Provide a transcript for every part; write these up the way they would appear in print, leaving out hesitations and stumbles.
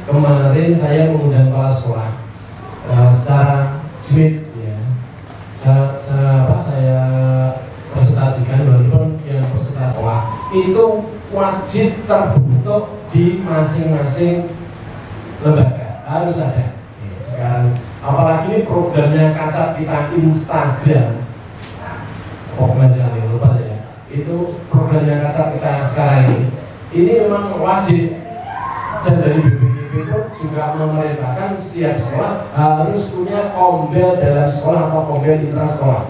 Kemarin saya mengundang kepala sekolah secara jimit ya. Saya presentasikan walaupun yang presentasi sekolah itu wajib terbentuk di masing-masing lembaga, harus ada. Sekarang apalagi ini programnya Kacat Pita Instagram, jangan lupa saya. Itu programnya Kacat Pita sekarang ini memang wajib. Dan dari BPKB pun juga memerintahkan setiap sekolah harus punya kombel dalam sekolah atau kombel intrasekolah.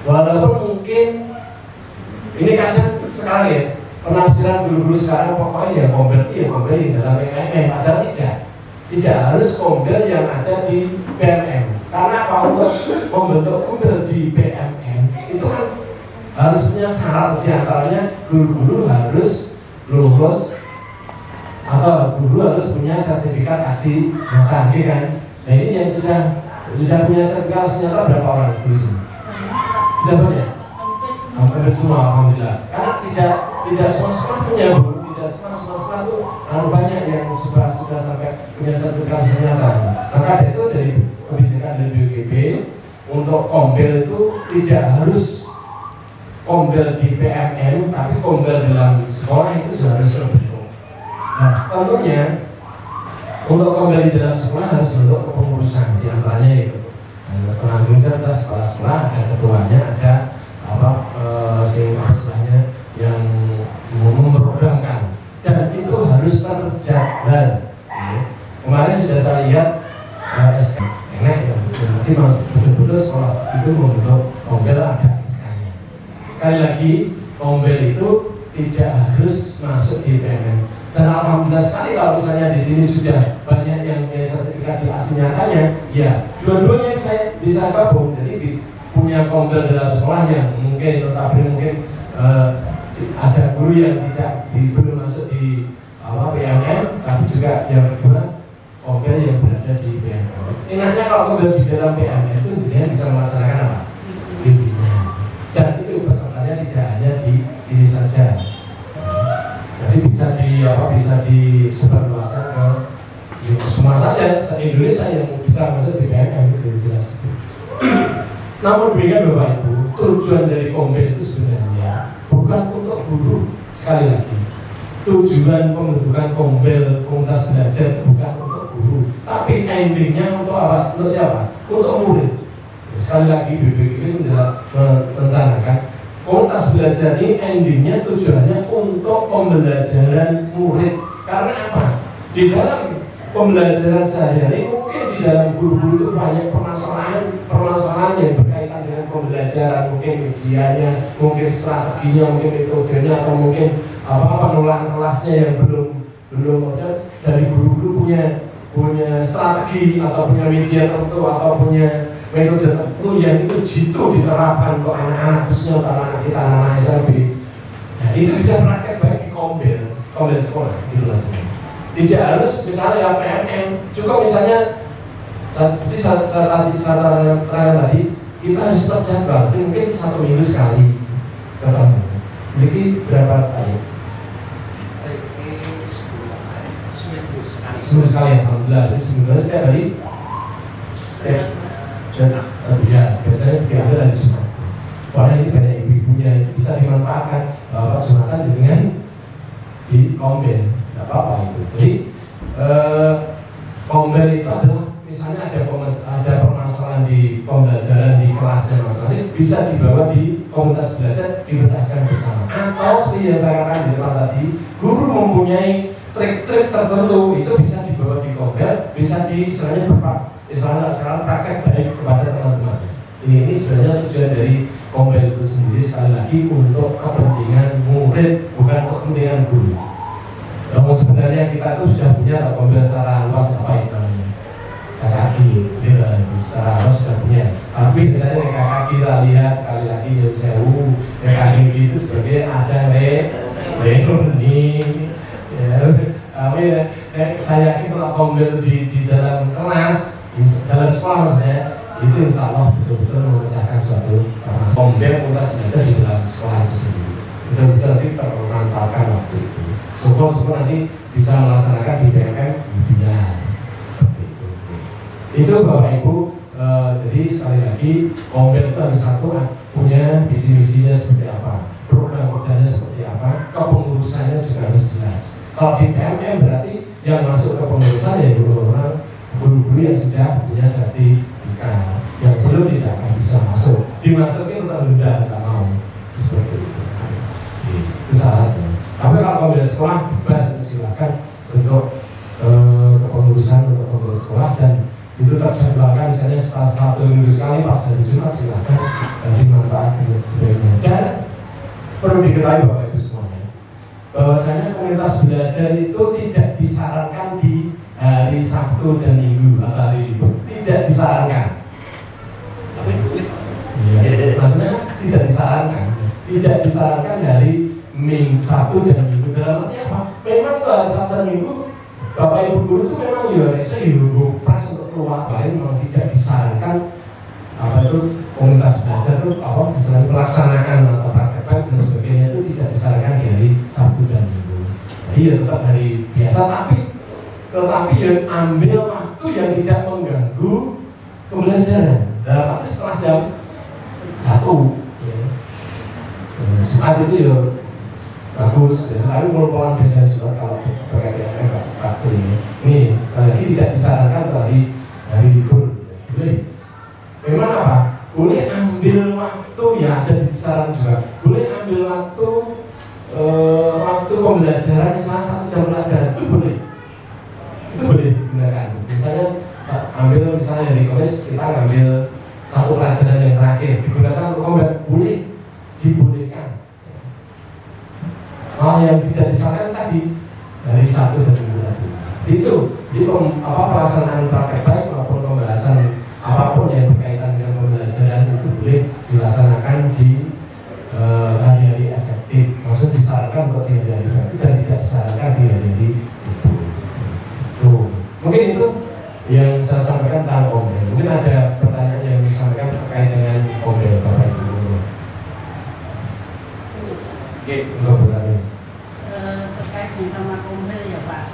Walaupun mungkin ini kadang sekali ya, penafsiran guru-guru sekarang pokoknya ya kombel ini dalam PMM, padahal tidak harus kombel yang ada di PMM. Karena kalau membentuk kombel di PMM itu kan harus punya syarat, diantaranya guru-guru harus lulus atau guru harus punya sertifikat kasih makan, kan? Nah ini yang sudah punya sertifikat nyata berapa orang di sini? Sudah banyak? Hampir semua, alhamdulillah. Karena tidak semua sekolah punya, Bu. Tidak semua sekolah itu banyak yang sudah sampai punya sertifikat nyata. Maka itu dari kebijakan dari BPKB untuk kombel itu tidak harus kombel di PMN, tapi kombel dalam sekolah itu juga harus terbentuk. Nah, tentunya untuk kembali dalam sekolah harus bentuk kepengurusan, diantaranya itu penanggung jawab kepala sekolah, ada ketuanya, ada istilahnya yang memprogramkan, dan itu harus terjadwal. Kemarin sudah saya lihat SK, enak ya, berarti betul-betul sekolah itu membentuk kombel ada SK-nya. Sekali lagi, kombel itu tidak harus masuk di PMN. Dan alhamdulillah sekali kalau misalnya di sini sudah banyak yang punya sertifikat di asli nyatanya, ya dua-duanya saya bisa gabung. Jadi punya kombel dalam sekolah yang mungkin notabene mungkin ada guru yang belum masuk di PMN, tapi juga yang kedua kombel yang berada di PMN. Ingatnya kalau kombel di dalam PMN itu intinya bisa melaksanakan apa? Bimbingan. Dan itu pesertanya tidak hanya di sini saja. Jadi bisa disebarluaskan ke semua saja, se-Indonesia yang bisa masuk di PMN itu jelas. Namun demikian Bapak Ibu, tujuan dari kombel itu sebenarnya bukan untuk guru. Sekali lagi, tujuan pembentukan kombel komunitas belajar bukan untuk guru, tapi endingnya untuk apa? Untuk siapa? Untuk murid. Sekali lagi BPKB merencanakan komunitas belajar ini endingnya tujuannya untuk pembelajaran murid. Karena apa? Di dalam pembelajaran sehari-hari mungkin di dalam guru-guru itu banyak permasalahan yang berkaitan dengan pembelajaran, mungkin medianya, mungkin strateginya, mungkin metodenya, atau mungkin pengelolaan kelasnya yang belum ada. Dari guru-guru punya strategi atau punya media tertentu atau punya metode tertentu yang itu jitu diterapkan untuk anak-anak, khususnya untuk anak kita, anak SMP. Nah, itu bisa praktek baik di kombel sekolah di kelas ini. Tidak harus misalnya PMN, cukup misalnya seperti saya tadi, kita harus terjadwal, mungkin 1 minggu sekali ketemu. Memiliki berapa kali? Seminggu sekali, alhamdulillah. Jadi seminggu setiap hari. Ya, biasanya diambil dari Jumat. Karena ini banyak ibu-ibunya itu bisa dimanfaatkan bahwa Jumatan dengan di kombel, tidak apa-apa itu. Jadi kombel itu adalah misalnya ada permasalahan di pembelajaran di kelasnya masing-masing, bisa dibawa di komunitas belajar, dipecahkan bersama. Atau seperti yang saya katakan di depan tadi, guru mempunyai trik-trik tertentu itu bisa dibawa di kombel, bisa istilahnya sekarang praktek baik kepada teman-teman. Ini sebenarnya tujuan dari kombel itu sendiri, sekali lagi untuk kepentingan murid, bukan untuk kepentingan guru. Namun sebenarnya kita tuh sudah punya pembelajaran secara luas apa itu namanya KKG, secara luas sudah punya. Tapi misalnya yang KKG kita lihat sekali lagi ya sewu, KKG itu sebagai ajang learning. Tapi saya yakin kalau pembelajaran di dalam kelas, dalam sekolah maksudnya, itu insya Allah betul-betul memecahkan suatu pembelajaran tuntas belajar di dalam sekolah itu sendiri. Betul-betul nanti termantapkan waktu itu. Syukur-syukur nanti bisa melaksanakan di BMM dunia seperti itu. Itu Bapak Ibu, jadi sekali lagi pembelajaran itu harus satu punya visi-misinya seperti apa, program kerjanya seperti apa, kepengurusannya juga harus jelas. Kalau di BMM berarti yang masuk ke pengurusan ya guru-guru yang sudah punya sertifikat, yang belum tidak akan bisa masuk. Dimasukin tertunda tidak mau seperti itu. Itu syaratnya. Tapi kalau pembelajaran sekolah bebas silakan untuk kepengurusan untuk pembelajaran sekolah dan itu terjadwalkan misalnya satu minggu sekali pas hari Jumat silakan dimanfaatkan dan sebagainya. Dan perlu diketahui Bapak Ibu semuanya bahwasanya komunitas belajar itu tidak disarankan di hari Sabtu dan Minggu atau hari libur, tidak disarankan. Maksudnya tidak disarankan hari Minggu, Sabtu dan Minggu. Dalam arti apa? Memang tuh hari Sabtu dan Minggu Bapak Ibu guru itu memang pas untuk keluar, lain memang tidak disarankan apa itu komunitas belajar itu apa misalnya melaksanakan atau praktek dan sebagainya itu tidak disarankan di hari Sabtu dan Minggu. Jadi ya tetap hari biasa, tetapi yang ambil waktu yang tidak mengganggu pembelajaran. Dalam arti setelah jam 1 ya. Jumat itu ya bagus, selalu pelan biasanya juga kalau berkaitan waktu ini. Ini sekali lagi tidak disarankan hari libur. Boleh. Memang apa? Boleh ambil waktu ya ada di saran juga. Boleh ambil waktu pembelajaran misalnya 1 jam pelajaran itu boleh. Itu boleh digunakan. Misalnya ambil misalnya dari Kamis kita ambil 1 pelajaran yang terakhir digunakan untuk pembelajaran, boleh, dibolehkan. Yang tidak disarankan tadi dari 1 dan 2 tadi. Itu di pelaksanaan praktek baik maupun pembahasan apapun yang berkaitan dengan pembelajaran itu boleh dilaksanakan di hari-hari efektif. Maksud disarankan untuk di hari-hari efektif dan tidak disarankan di hari-hari itu. Mungkin itu yang saya sampaikan tentang Komdel. Mungkin ada pertanyaan yang disampaikan terkait dengan Komdel Bapak Ibu. Oke, untuk bertanya. Terkait dengan sama Komdel ya Pak.